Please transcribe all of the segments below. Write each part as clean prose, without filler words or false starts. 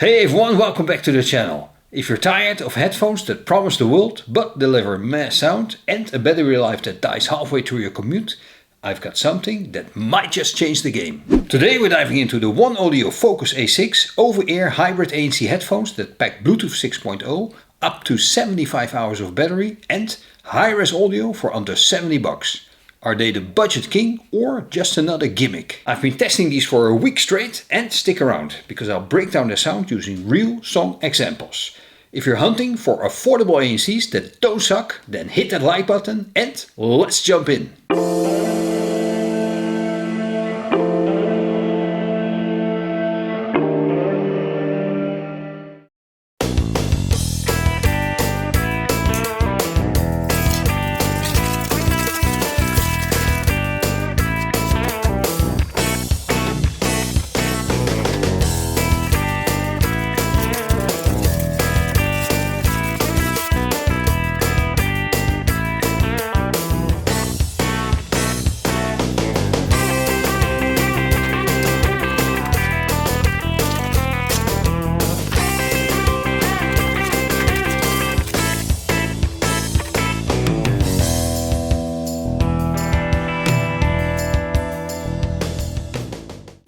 Hey everyone, welcome back to the channel. If you're tired of headphones that promise the world but deliver meh sound and a battery life that dies halfway through your commute, I've got something that might just change the game. Today we're diving into the OneOdio Focus A6 over-ear hybrid ANC headphones that pack Bluetooth 6.0, up to 75 hours of battery and Hi-Res audio for under $70. Are they the budget king or just another gimmick? I've been testing these for a week straight and stick around because I'll break down their sound using real song examples. If you're hunting for affordable ANCs that don't suck, then hit that like button and let's jump in.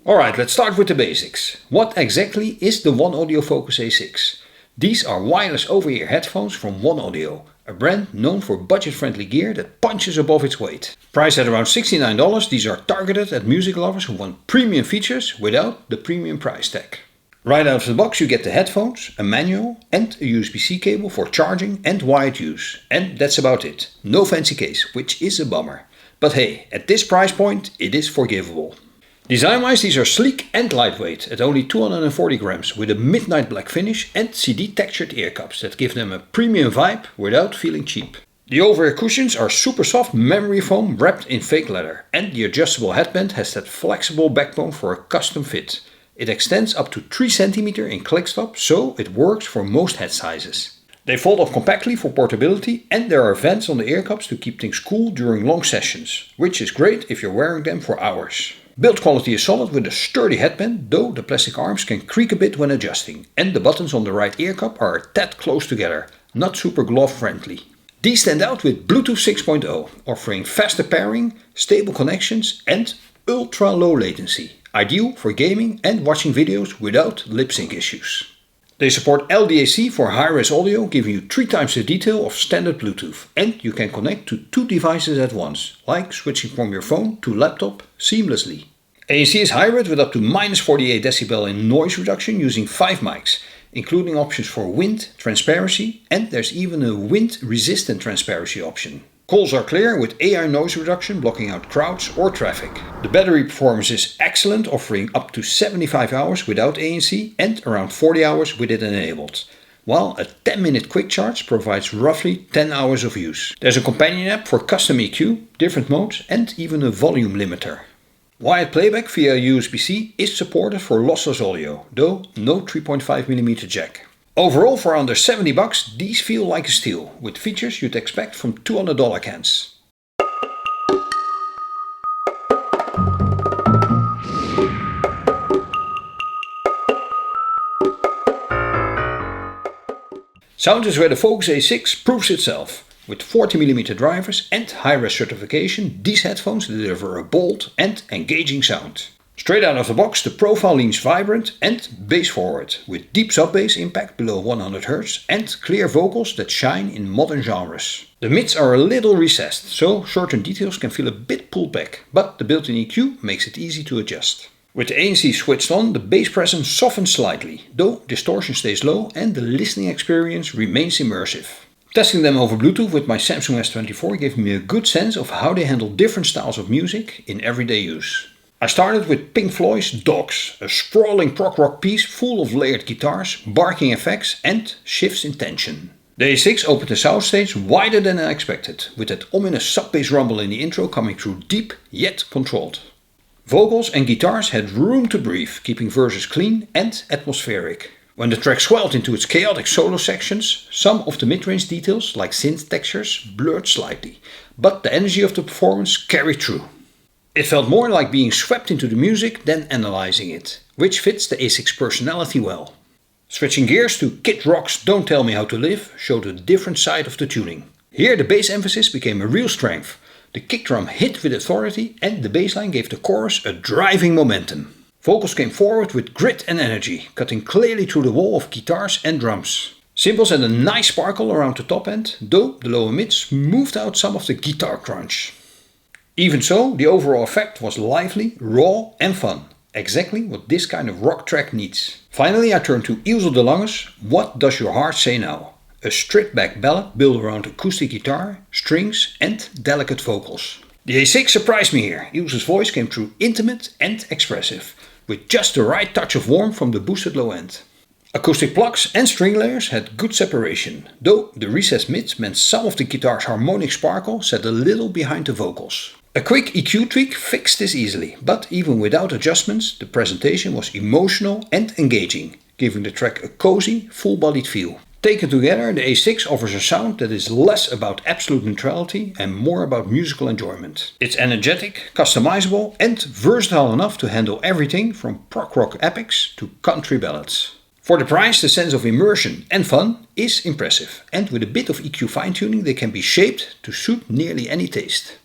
Alright, let's start with the basics. What exactly is the OneOdio Focus A6? These are wireless over-ear headphones from OneOdio, a brand known for budget-friendly gear that punches above its weight. Priced at around $69, these are targeted at music lovers who want premium features without the premium price tag. Right out of the box you get the headphones, a manual and a USB-C cable for charging and wired use. And that's about it. No fancy case, which is a bummer. But hey, at this price point it is forgivable. Design-wise, these are sleek and lightweight at only 240 grams with a midnight black finish and CD textured ear cups that give them a premium vibe without feeling cheap. The over-ear cushions are super soft memory foam wrapped in fake leather, and the adjustable headband has that flexible backbone for a custom fit. It extends up to 3 cm in clickstop, so it works for most head sizes. They fold off compactly for portability, and there are vents on the ear cups to keep things cool during long sessions, which is great if you're wearing them for hours. Build quality is solid with a sturdy headband, though the plastic arms can creak a bit when adjusting, and the buttons on the right ear cup are a tad close together, not super glove friendly. These stand out with Bluetooth 6.0, offering faster pairing, stable connections and ultra low latency, ideal for gaming and watching videos without lip sync issues. They support LDAC for Hi-Res audio, giving you 3 times the detail of standard Bluetooth, and you can connect to 2 devices at once, like switching from your phone to laptop seamlessly. ANC is hybrid with up to -48 dB in noise reduction using 5 mics, including options for wind, transparency, and there's even a wind-resistant transparency option. Calls are clear with AI noise reduction blocking out crowds or traffic. The battery performance is excellent, offering up to 75 hours without ANC and around 40 hours with it enabled, while a 10-minute quick charge provides roughly 10 hours of use. There's a companion app for custom EQ, different modes and even a volume limiter. Wired playback via USB-C is supported for lossless audio, though no 3.5mm jack. Overall, for under $70, these feel like a steal, with features you'd expect from $200 cans. Sound is where the Focus A6 proves itself. With 40mm drivers and Hi-Res certification, these headphones deliver a bold and engaging sound. Straight out of the box, the profile leans vibrant and bass forward, with deep sub-bass impact below 100 Hz and clear vocals that shine in modern genres. The mids are a little recessed, so certain details can feel a bit pulled back, but the built-in EQ makes it easy to adjust. With the ANC switched on, the bass presence softens slightly, though distortion stays low and the listening experience remains immersive. Testing them over Bluetooth with my Samsung S24 gave me a good sense of how they handle different styles of music in everyday use. I started with Pink Floyd's Dogs, a sprawling prog rock piece full of layered guitars, barking effects and shifts in tension. The A6 opened the soundstage wider than I expected, with that ominous sub-bass rumble in the intro coming through deep yet controlled. Vocals and guitars had room to breathe, keeping verses clean and atmospheric. When the track swelled into its chaotic solo sections, some of the mid-range details like synth textures blurred slightly, but the energy of the performance carried through. It felt more like being swept into the music than analyzing it, which fits the A6 personality well. Switching gears to Kid Rock's Don't Tell Me How to Live showed a different side of the tuning. Here the bass emphasis became a real strength. The kick drum hit with authority and the bass line gave the chorus a driving momentum. Vocals came forward with grit and energy, cutting clearly through the wall of guitars and drums. Cymbals had a nice sparkle around the top end, though the lower mid smoothed out some of the guitar crunch. Even so, the overall effect was lively, raw and fun. Exactly what this kind of rock track needs. Finally I turn to Ilse de Lange's What Does Your Heart Say Now? A stripped-back ballad built around acoustic guitar, strings and delicate vocals. The A6 surprised me here. Ilse's voice came through intimate and expressive, with just the right touch of warmth from the boosted low end. Acoustic plucks and string layers had good separation, though the recessed mids meant some of the guitar's harmonic sparkle sat a little behind the vocals. A quick EQ tweak fixed this easily, but even without adjustments, the presentation was emotional and engaging, giving the track a cozy, full-bodied feel. Taken together, the A6 offers a sound that is less about absolute neutrality and more about musical enjoyment. It's energetic, customizable and versatile enough to handle everything from prog rock epics to country ballads. For the price, the sense of immersion and fun is impressive, and with a bit of EQ fine-tuning they can be shaped to suit nearly any taste.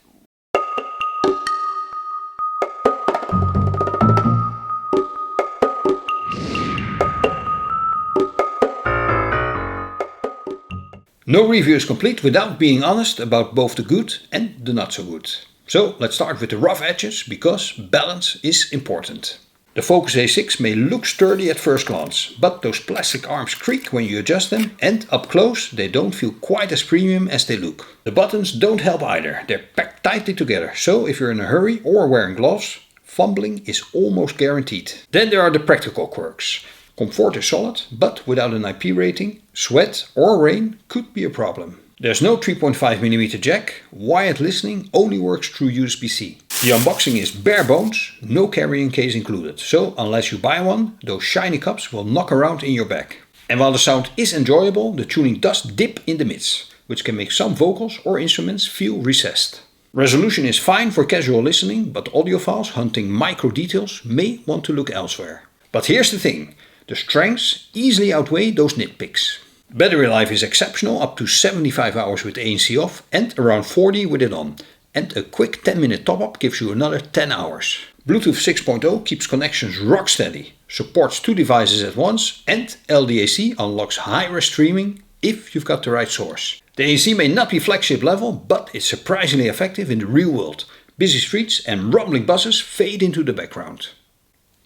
No review is complete without being honest about both the good and the not so good. So let's start with the rough edges, because balance is important. The Focus A6 may look sturdy at first glance, but those plastic arms creak when you adjust them, and up close they don't feel quite as premium as they look. The buttons don't help either, they're packed tightly together, so if you're in a hurry or wearing gloves, fumbling is almost guaranteed. Then there are the practical quirks. Comfort is solid, but without an IP rating, sweat or rain could be a problem. There's no 3.5mm jack, wired listening only works through USB-C. The unboxing is bare bones, no carrying case included, so unless you buy one, those shiny cups will knock around in your bag. And while the sound is enjoyable, the tuning does dip in the mids, which can make some vocals or instruments feel recessed. Resolution is fine for casual listening, but audiophiles hunting micro details may want to look elsewhere. But here's the thing. The strengths easily outweigh those nitpicks. Battery life is exceptional, up to 75 hours with ANC off and around 40 with it on. And a quick 10-minute top-up gives you another 10 hours. Bluetooth 6.0 keeps connections rock steady, supports 2 devices at once, and LDAC unlocks Hi-Res streaming if you've got the right source. The ANC may not be flagship level, but it's surprisingly effective in the real world. Busy streets and rumbling buses fade into the background.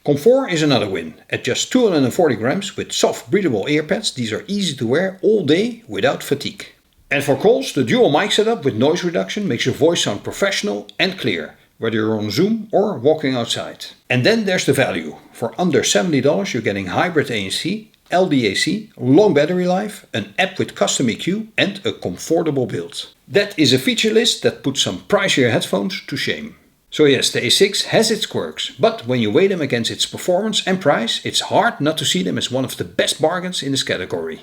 Comfort is another win. At just 240 grams with soft breathable earpads, these are easy to wear all day without fatigue. And for calls, the dual mic setup with noise reduction makes your voice sound professional and clear, whether you're on Zoom or walking outside. And then there's the value. For under $70 you're getting hybrid ANC, LDAC, long battery life, an app with custom EQ and a comfortable build. That is a feature list that puts some pricier headphones to shame. So yes, the A6 has its quirks, but when you weigh them against its performance and price, it's hard not to see them as one of the best bargains in this category.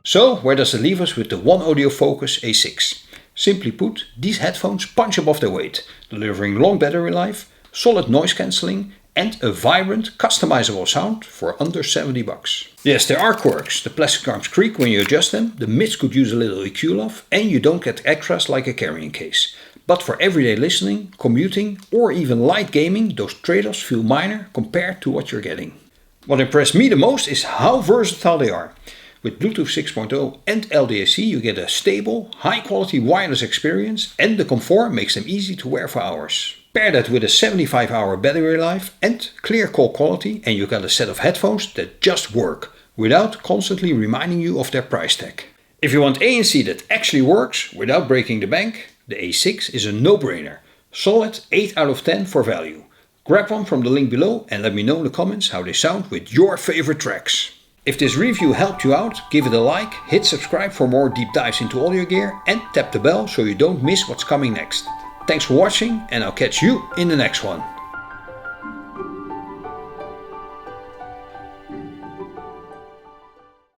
So where does it leave us with the OneOdio Focus A6? Simply put, these headphones punch above their weight, delivering long battery life, solid noise cancelling, and a vibrant, customizable sound for under $70. Yes, there are quirks. The plastic arms creak when you adjust them, the mids could use a little EQ love, and you don't get extras like a carrying case. But for everyday listening, commuting, or even light gaming, those trade-offs feel minor compared to what you're getting. What impressed me the most is how versatile they are. With Bluetooth 6.0 and LDAC you get a stable, high-quality wireless experience, and the comfort makes them easy to wear for hours. Pair that with a 75-hour battery life and clear call quality and you got a set of headphones that just work, without constantly reminding you of their price tag. If you want ANC that actually works without breaking the bank, the A6 is a no-brainer. Solid 8 out of 10 for value. Grab one from the link below and let me know in the comments how they sound with your favorite tracks. If this review helped you out, give it a like, hit subscribe for more deep dives into audio gear and tap the bell so you don't miss what's coming next. Thanks for watching and I'll catch you in the next one.